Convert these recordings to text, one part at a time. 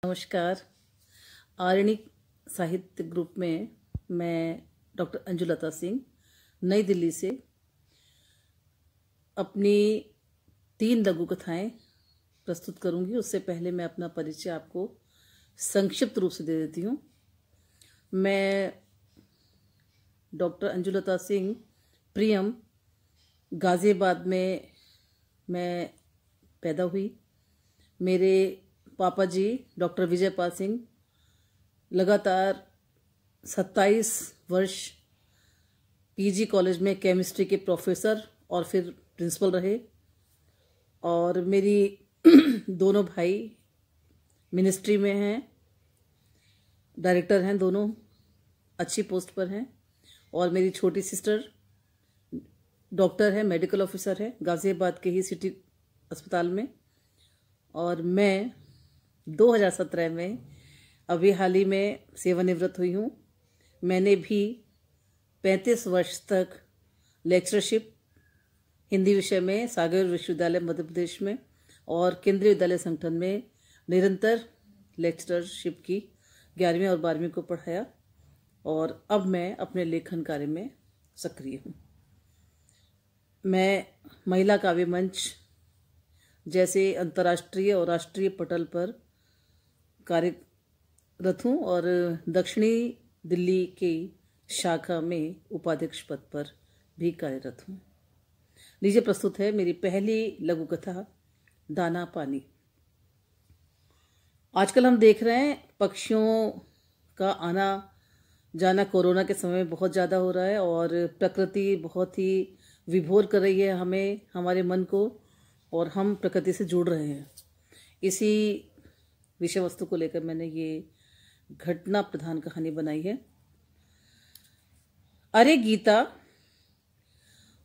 नमस्कार। आरण्य साहित्य ग्रुप में मैं डॉक्टर अंजुलता सिंह नई दिल्ली से अपनी 3 लघु कथाएं प्रस्तुत करूंगी। उससे पहले मैं अपना परिचय आपको संक्षिप्त रूप से दे देती हूँ। मैं डॉक्टर अंजुलता सिंह प्रियम गाजियाबाद में मैं पैदा हुई। मेरे पापा जी डॉक्टर विजयपाल सिंह लगातार 27 वर्ष पीजी कॉलेज में केमिस्ट्री के प्रोफेसर और फिर प्रिंसिपल रहे। और मेरी दोनों भाई मिनिस्ट्री में हैं, डायरेक्टर हैं, दोनों अच्छी पोस्ट पर हैं। और मेरी छोटी सिस्टर डॉक्टर है, मेडिकल ऑफिसर है गाजियाबाद के ही सिटी अस्पताल में। और मैं 2017 में अभी हाल ही में सेवानिवृत्त हुई हूँ। मैंने भी 35 वर्ष तक लेक्चरशिप हिंदी विषय में सागर विश्वविद्यालय मध्य प्रदेश में और केंद्रीय विद्यालय संगठन में निरंतर लेक्चरशिप की। 11वीं और 12वीं को पढ़ाया और अब मैं अपने लेखन कार्य में सक्रिय हूँ। मैं महिला काव्य मंच जैसे अंतर्राष्ट्रीय और राष्ट्रीय पटल पर कार्यरत हूँ और दक्षिणी दिल्ली की शाखा में उपाध्यक्ष पद पर भी कार्यरत हूँ। लीजिए प्रस्तुत है मेरी पहली लघु कथा दाना पानी। आजकल हम देख रहे हैं पक्षियों का आना जाना कोरोना के समय में बहुत ज़्यादा हो रहा है और प्रकृति बहुत ही विभोर कर रही है हमें, हमारे मन को, और हम प्रकृति से जुड़ रहे हैं। इसी विषय वस्तु को लेकर मैंने ये घटना प्रधान कहानी बनाई है। अरे गीता,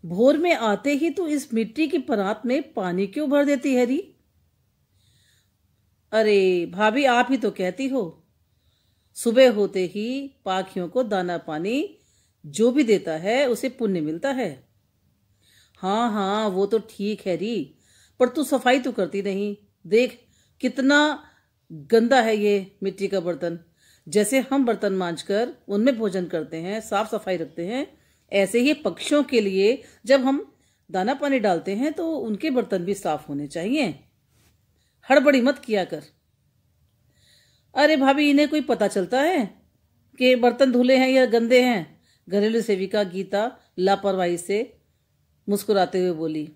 भोर में आते ही तू इस मिट्टी की परात में पानी क्यों भर देती है री? अरे भाभी, आप ही तो कहती हो सुबह होते ही पाखियों को दाना पानी जो भी देता है उसे पुण्य मिलता है। हाँ हाँ, वो तो ठीक है री, पर तू सफाई तो करती नहीं। देख कितना गंदा है ये मिट्टी का बर्तन। जैसे हम बर्तन मांजकर उनमें भोजन करते हैं, साफ सफाई रखते हैं, ऐसे ही पक्षियों के लिए जब हम दाना पानी डालते हैं तो उनके बर्तन भी साफ होने चाहिए। हड़बड़ी मत किया कर। अरे भाभी, इन्हें कोई पता चलता है कि बर्तन धुले हैं या गंदे हैं? घरेलू सेविका गीता लापरवाही से मुस्कुराते हुए बोली।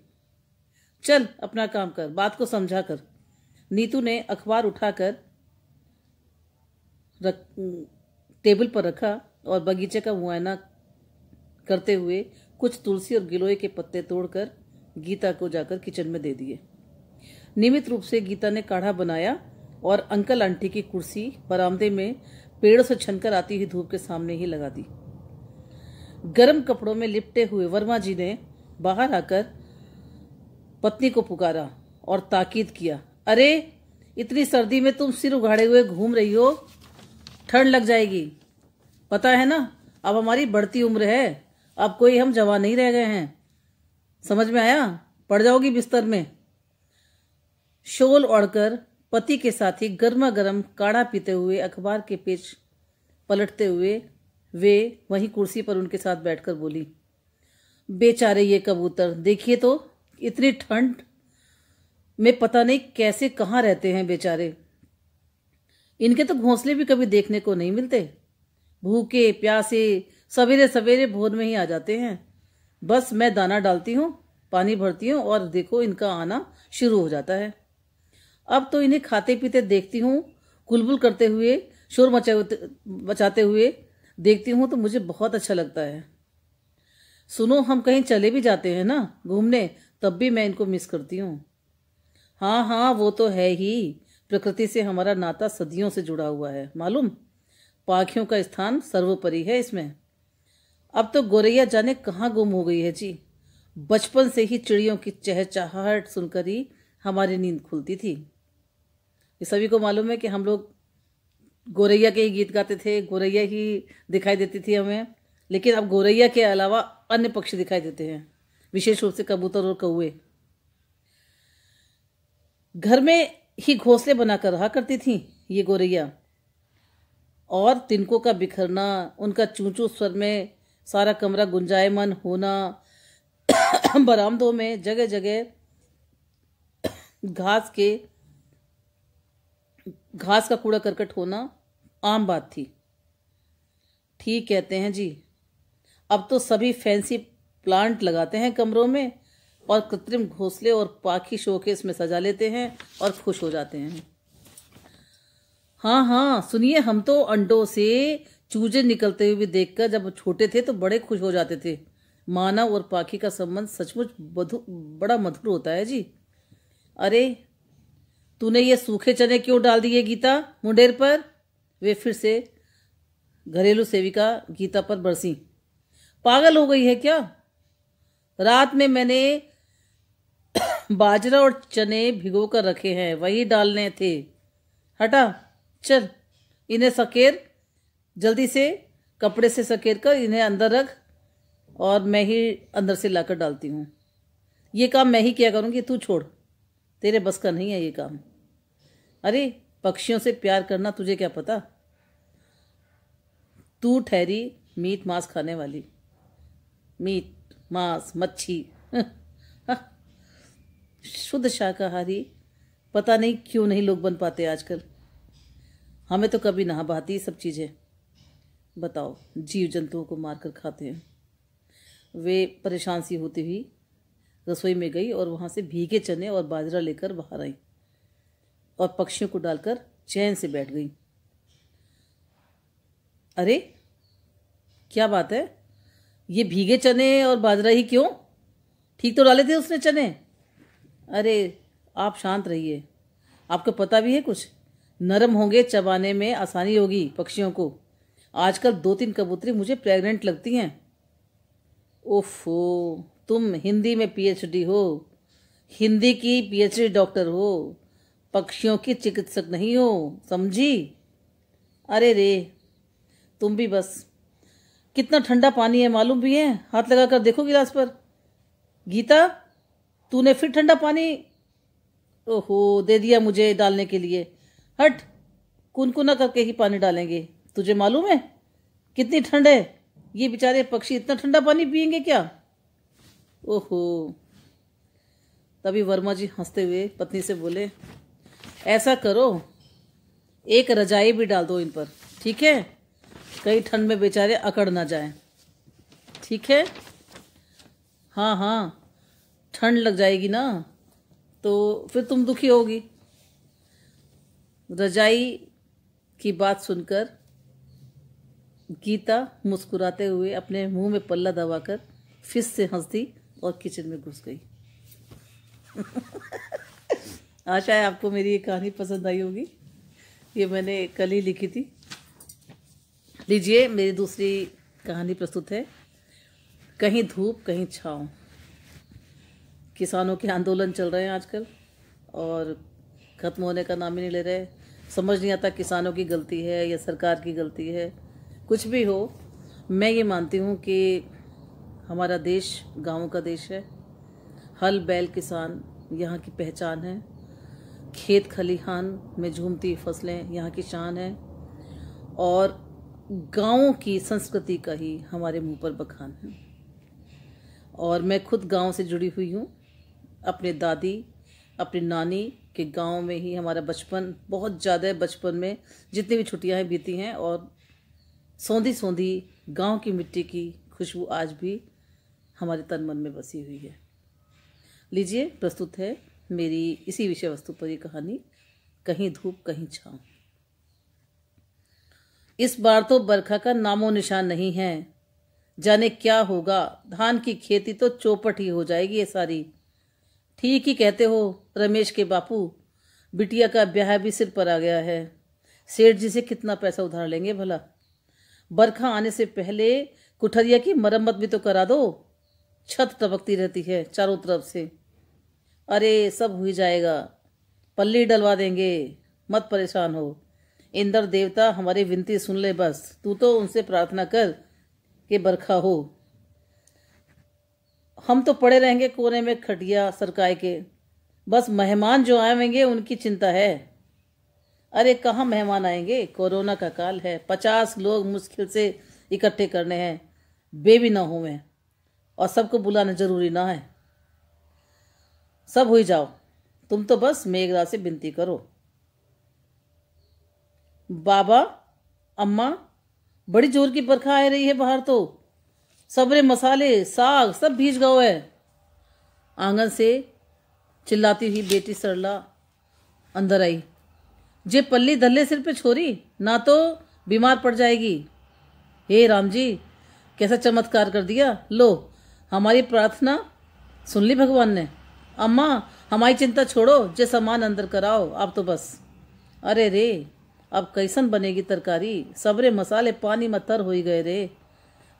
चल अपना काम कर, बात को समझा कर। नीतू ने अखबार उठाकर टेबल पर रखा और बगीचे का मुआयना करते हुए कुछ तुलसी और गिलोय के पत्ते तोड़कर गीता को जाकर किचन में दे दिए। नियमित रूप से गीता ने काढ़ा बनाया और अंकल आंटी की कुर्सी बरामदे में पेड़ों से छनकर आती हुई धूप के सामने ही लगा दी। गर्म कपड़ों में लिपटे हुए वर्मा जी ने बाहर आकर पत्नी को पुकारा और ताकीद किया। अरे इतनी सर्दी में तुम सिर उगाड़े हुए घूम रही हो, ठंड लग जाएगी। पता है ना, अब हमारी बढ़ती उम्र है, अब कोई हम जवान नहीं रह गए हैं। समझ में आया? पड़ जाओगी बिस्तर में। शॉल ओढ़कर पति के साथ ही गर्मा गर्म काढ़ा पीते हुए अखबार के पेज पलटते हुए वे वहीं कुर्सी पर उनके साथ बैठकर बोली। बेचारे ये कबूतर, देखिए तो इतनी ठंड में पता नहीं कैसे कहाँ रहते हैं बेचारे। इनके तो घोंसले भी कभी देखने को नहीं मिलते। भूखे प्यासे सवेरे सवेरे भोर में ही आ जाते हैं। बस मैं दाना डालती हूँ, पानी भरती हूँ और देखो इनका आना शुरू हो जाता है। अब तो इन्हें खाते पीते देखती हूँ, कुलबुल करते हुए, शोर मचाते हुए देखती हूँ तो मुझे बहुत अच्छा लगता है। सुनो, हम कहीं चले भी जाते हैं ना घूमने, तब भी मैं इनको मिस करती हूँ। हाँ हाँ, वो तो है ही, प्रकृति से हमारा नाता सदियों से जुड़ा हुआ है मालूम। पाखियों का स्थान सर्वोपरि है इसमें। अब तो गोरैया जाने कहाँ गुम हो गई है जी। बचपन से ही चिड़ियों की चहचहाहट सुनकर ही हमारी नींद खुलती थी। ये सभी को मालूम है कि हम लोग गोरैया के ही गीत गाते थे, गोरैया ही दिखाई देती थी हमें। लेकिन अब गोरैया के अलावा अन्य पक्षी दिखाई देते हैं, विशेष रूप से कबूतर और कौवे। घर में ही घोंसले बनाकर रहा करती थी ये गोरैया। और तिनकों का बिखरना, उनका चूं चूं स्वर में सारा कमरा गुंजायमान होना, बरामदों में जगह जगह घास का कूड़ा करकट होना आम बात थी। ठीक कहते हैं जी, अब तो सभी फैंसी प्लांट लगाते हैं कमरों में और कृत्रिम घोंसले और पाखी शोकेस में सजा लेते हैं और खुश हो जाते हैं। हाँ हाँ सुनिए, हम तो अंडों से चूजे निकलते हुए देखकर जब छोटे थे तो बड़े खुश हो जाते थे। मानव और पाखी का संबंध सचमुच बड़ा मधुर होता है जी। अरे तूने ये सूखे चने क्यों डाल दिए गीता मुंडेर पर? वे फिर से घरेलू सेविका गीता पर बरसी। पागल हो गई है क्या? रात में मैंने बाजरा और चने भिगो कर रखे हैं, वही डालने थे। हटा, चल इन्हें सकेर, जल्दी से कपड़े से सकेर कर इन्हें अंदर रख और मैं ही अंदर से लाकर डालती हूँ। ये काम मैं ही किया करूँगी, तू छोड़, तेरे बस का नहीं है ये काम। अरे पक्षियों से प्यार करना तुझे क्या पता? तू ठहरी मीट मांस खाने वाली, मीट मांस मच्छी शुद्ध शाकाहारी पता नहीं क्यों नहीं लोग बन पाते आजकल। हमें तो कभी ना भाती सब चीज़ें। बताओ, जीव जंतुओं को मारकर खाते हैं। वे परेशान सी होती हुई रसोई में गई और वहाँ से भीगे चने और बाजरा लेकर बाहर आई और पक्षियों को डालकर चैन से बैठ गई। अरे क्या बात है, ये भीगे चने और बाजरा ही क्यों? ठीक तो डाले थे उसने चने। अरे आप शांत रहिए, आपको पता भी है कुछ? नरम होंगे, चबाने में आसानी होगी पक्षियों को। आजकल 2-3 कबूतरी मुझे प्रेग्नेंट लगती हैं। ओफो, तुम हिंदी में पीएचडी हो, हिंदी की पीएचडी डॉक्टर हो, पक्षियों की चिकित्सक नहीं हो, समझी? अरे रे तुम भी बस। कितना ठंडा पानी है मालूम भी है? हाथ लगा कर देखो गिलास पर। गीता तूने फिर ठंडा पानी ओहो दे दिया मुझे डालने के लिए। हट, कुनकुना करके ही पानी डालेंगे। तुझे मालूम है कितनी ठंड है? ये बेचारे पक्षी इतना ठंडा पानी पियेंगे क्या? ओहो। तभी वर्मा जी हंसते हुए पत्नी से बोले, ऐसा करो, एक रजाई भी डाल दो इन पर, ठीक है? कहीं ठंड में बेचारे अकड़ ना जाएं। ठीक है? हाँ हाँ, ठंड लग जाएगी ना तो फिर तुम दुखी होगी। रजाई की बात सुनकर गीता मुस्कुराते हुए अपने मुंह में पल्ला दबाकर फिर से हंस दी और किचन में घुस गई। आशा है आपको मेरी ये कहानी पसंद आई होगी। ये मैंने कल ही लिखी थी। लीजिए मेरी दूसरी कहानी प्रस्तुत है, कहीं धूप कहीं छाँव। किसानों के आंदोलन चल रहे हैं आजकल और ख़त्म होने का नाम ही नहीं ले रहे। समझ नहीं आता किसानों की गलती है या सरकार की गलती है। कुछ भी हो, मैं ये मानती हूँ कि हमारा देश गाँवों का देश है। हल बैल किसान यहाँ की पहचान है। खेत खलिहान में झूमती फसलें यहाँ की शान है और गाँवों की संस्कृति का ही हमारे मुंह पर बखान है। और मैं खुद गांव से जुड़ी हुई हूँ। अपने दादी, अपनी नानी के गांव में ही हमारा बचपन बहुत ज़्यादा, बचपन में जितनी भी छुट्टियाँ बीती हैं और सौंधी सौंधी गांव की मिट्टी की खुशबू आज भी हमारे तन मन में बसी हुई है। लीजिए प्रस्तुत है मेरी इसी विषय वस्तु पर ये कहानी, कहीं धूप कहीं छाँव। इस बार तो बरखा का नामो निशान नहीं है। जाने क्या होगा, धान की खेती तो चौपट ही हो जाएगी ये सारी। ठीक ही कहते हो रमेश के बापू, बिटिया का ब्याह भी सिर पर आ गया है। सेठ जी से कितना पैसा उधार लेंगे भला? बरखा आने से पहले कुठरिया की मरम्मत भी तो करा दो। छत टपकती रहती है चारों तरफ से। अरे सब हो जाएगा, पल्ली डलवा देंगे, मत परेशान हो। इंद्र देवता हमारी विनती सुन ले बस। तू तो उनसे प्रार्थना कर कि बरखा हो। हम तो पड़े रहेंगे कोने में खटिया सरकाए के। बस मेहमान जो आएंगे उनकी चिंता है। अरे कहाँ मेहमान आएंगे, कोरोना का काल है, 50 लोग मुश्किल से इकट्ठे करने हैं, बेबी ना हो में, और सबको बुलाना जरूरी ना है। सब हो ही जाओ, तुम तो बस मेघराज से विनती करो। बाबा, अम्मा, बड़ी जोर की बरखा आ रही है बाहर तो, सबरे मसाले साग सब भीज गए है। आंगन से चिल्लाती हुई बेटी सरला अंदर आई। जे पल्ली धल्ले सिर पे छोरी, ना तो बीमार पड़ जाएगी। हे राम जी, कैसा चमत्कार कर दिया। लो, हमारी प्रार्थना सुन ली भगवान ने। अम्मा, हमारी चिंता छोड़ो, जे सामान अंदर कराओ आप तो बस। अरे रे, अब कैसन बनेगी तरकारी, सबरे मसाले पानी में तर हो ही गए रे।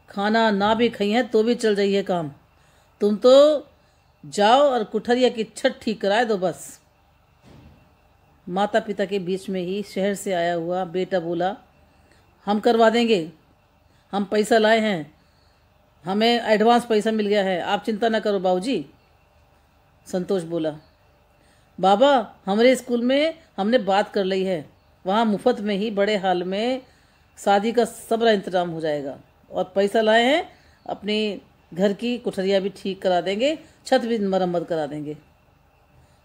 खाना ना भी खाई है तो भी चल जाइए काम। तुम तो जाओ और कुठरिया की छत ठीक कराए दो बस। माता पिता के बीच में ही शहर से आया हुआ बेटा बोला, हम करवा देंगे, हम पैसा लाए हैं, हमें एडवांस पैसा मिल गया है, आप चिंता ना करो बाबूजी। संतोष बोला, बाबा हमारे स्कूल में हमने बात कर ली है, वहाँ मुफ्त में ही बड़े हाल में शादी का सबरा इंतजाम हो जाएगा, और पैसा लाए हैं, अपनी घर की कुठरिया भी ठीक करा देंगे, छत भी मरम्मत करा देंगे।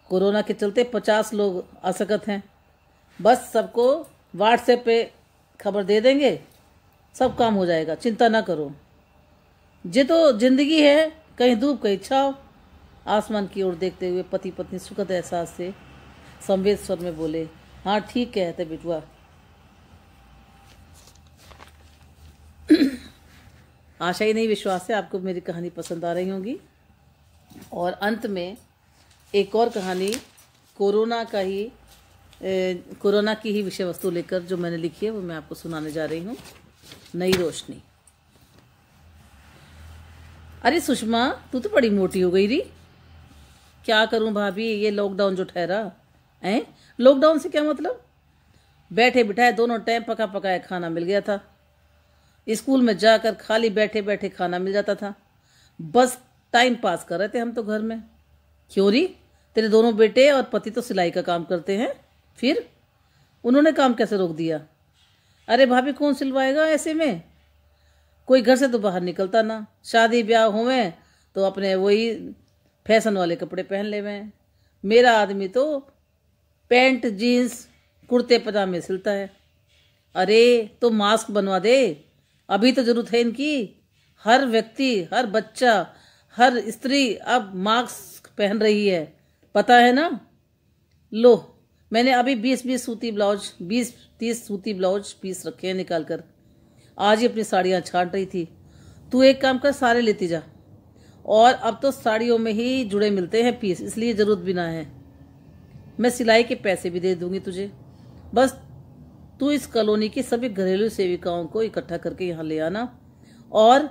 कोरोना के चलते 50 लोग असकत हैं, बस सबको व्हाट्सएप पे खबर दे देंगे, सब काम हो जाएगा, चिंता ना करो। ये तो जिंदगी है, कहीं धूप कहीं छाव। आसमान की ओर देखते हुए पति पत्नी सुखद एहसास से संवेद स्वर में बोले, हाँ ठीक कहते बिटुआ। आशा ही नहीं विश्वास है आपको मेरी कहानी पसंद आ रही होगी। और अंत में एक और कहानी कोरोना की ही विषय वस्तु लेकर जो मैंने लिखी है वो मैं आपको सुनाने जा रही हूँ। नई रोशनी। अरे सुषमा, तू तो बड़ी मोटी हो गई री। क्या करूं भाभी, ये लॉकडाउन जो ठहरा है। लॉकडाउन से क्या मतलब, बैठे बिठाए दोनों टाइम पका पकाया खाना मिल गया था। स्कूल में जाकर खाली बैठे बैठे खाना मिल जाता था। बस टाइम पास कर रहे थे हम तो घर में। क्यों री, तेरे दोनों बेटे और पति तो सिलाई का काम करते हैं, फिर उन्होंने काम कैसे रोक दिया। अरे भाभी कौन सिलवाएगा ऐसे में, कोई घर से तो बाहर निकलता ना। शादी ब्याह हुए तो अपने वही फैशन वाले कपड़े पहन ले में। मेरा आदमी तो पैंट जीन्स कुर्ते पजामे सिलता है। अरे तो मास्क बनवा दे, अभी तो जरूरत है इनकी। हर व्यक्ति, हर बच्चा, हर स्त्री अब मास्क पहन रही है, पता है ना। लो, मैंने अभी 20-30 सूती ब्लाउज पीस रखे हैं निकाल कर। आज ही अपनी साड़ियाँ छांट रही थी। तू एक काम कर, सारे लेती जा। और अब तो साड़ियों में ही जुड़े मिलते हैं पीस, इसलिए जरूरत भी ना है। मैं सिलाई के पैसे भी दे दूंगी तुझे, बस तू इस कॉलोनी की सभी घरेलू सेविकाओं को इकट्ठा करके यहाँ ले आना। और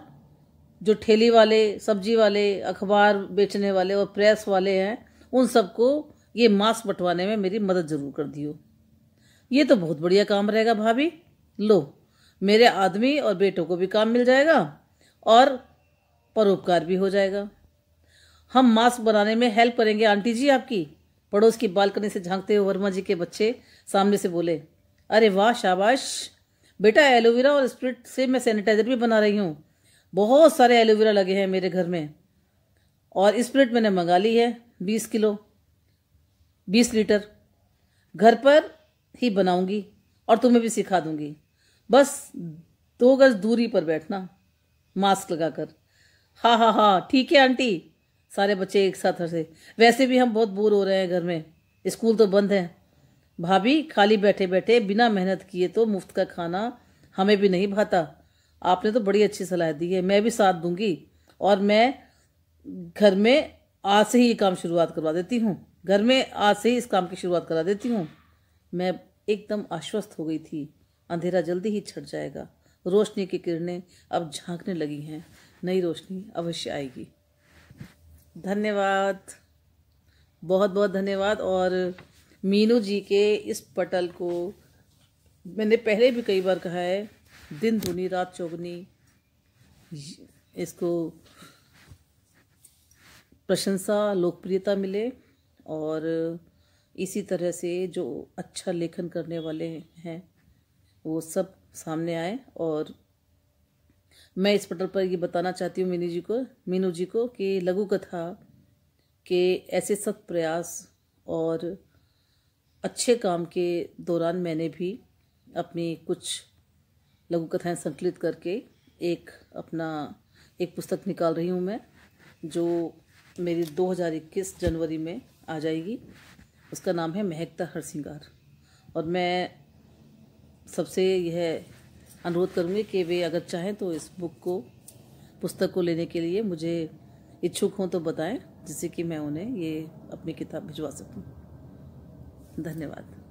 जो ठेली वाले, सब्जी वाले, अखबार बेचने वाले और प्रेस वाले हैं, उन सबको ये मास्क बंटवाने में मेरी मदद जरूर कर दियो। ये तो बहुत बढ़िया काम रहेगा भाभी। लो, मेरे आदमी और बेटों को भी काम मिल जाएगा और परोपकार भी हो जाएगा। हम मास्क बनाने में हेल्प करेंगे आंटी जी आपकी। पड़ोस की बालकनी से झांकते हुए वर्मा जी के बच्चे सामने से बोले, अरे वाह शाबाश बेटा, एलोवेरा और स्प्रिट से मैं सैनिटाइजर भी बना रही हूँ। बहुत सारे एलोवेरा लगे हैं मेरे घर में, और स्प्रिट मैंने मंगा ली है 20 लीटर। घर पर ही बनाऊंगी और तुम्हें भी सिखा दूंगी। बस 2 गज दूरी पर बैठना मास्क लगाकर। हाँ हाँ हाँ ठीक है आंटी, सारे बच्चे एक साथ हंसे। वैसे भी हम बहुत बोर हो रहे हैं घर में, स्कूल तो बंद है। भाभी खाली बैठे बैठे बिना मेहनत किए तो मुफ्त का खाना हमें भी नहीं भाता। आपने तो बड़ी अच्छी सलाह दी है, मैं भी साथ दूंगी। और मैं घर में आज से ही ये काम शुरुआत करवा देती हूँ। घर में आज से ही इस काम की शुरुआत करा देती हूँ। मैं एकदम आश्वस्त हो गई थी, अंधेरा जल्दी ही छट जाएगा। रोशनी की किरणें अब झांकने लगी हैं, नई रोशनी अवश्य आएगी। धन्यवाद, बहुत बहुत धन्यवाद। और मीनू जी के इस पटल को मैंने पहले भी कई बार कहा है, दिन दूनी रात चौगुनी इसको प्रशंसा, लोकप्रियता मिले और इसी तरह से जो अच्छा लेखन करने वाले हैं वो सब सामने आए। और मैं इस पटल पर ये बताना चाहती हूँ मीनू जी को कि लघु कथा के ऐसे सख्त प्रयास और अच्छे काम के दौरान मैंने भी अपनी कुछ लघु कथाएं संकलित करके एक पुस्तक निकाल रही हूँ मैं, जो मेरी 2021 जनवरी में आ जाएगी। उसका नाम है महकता हर श्रृंगार। और मैं सबसे यह अनुरोध करूँगी कि वे अगर चाहें तो इस पुस्तक को लेने के लिए मुझे इच्छुक हों तो बताएं, जिससे कि मैं उन्हें ये अपनी किताब भिजवा सकूं। धन्यवाद।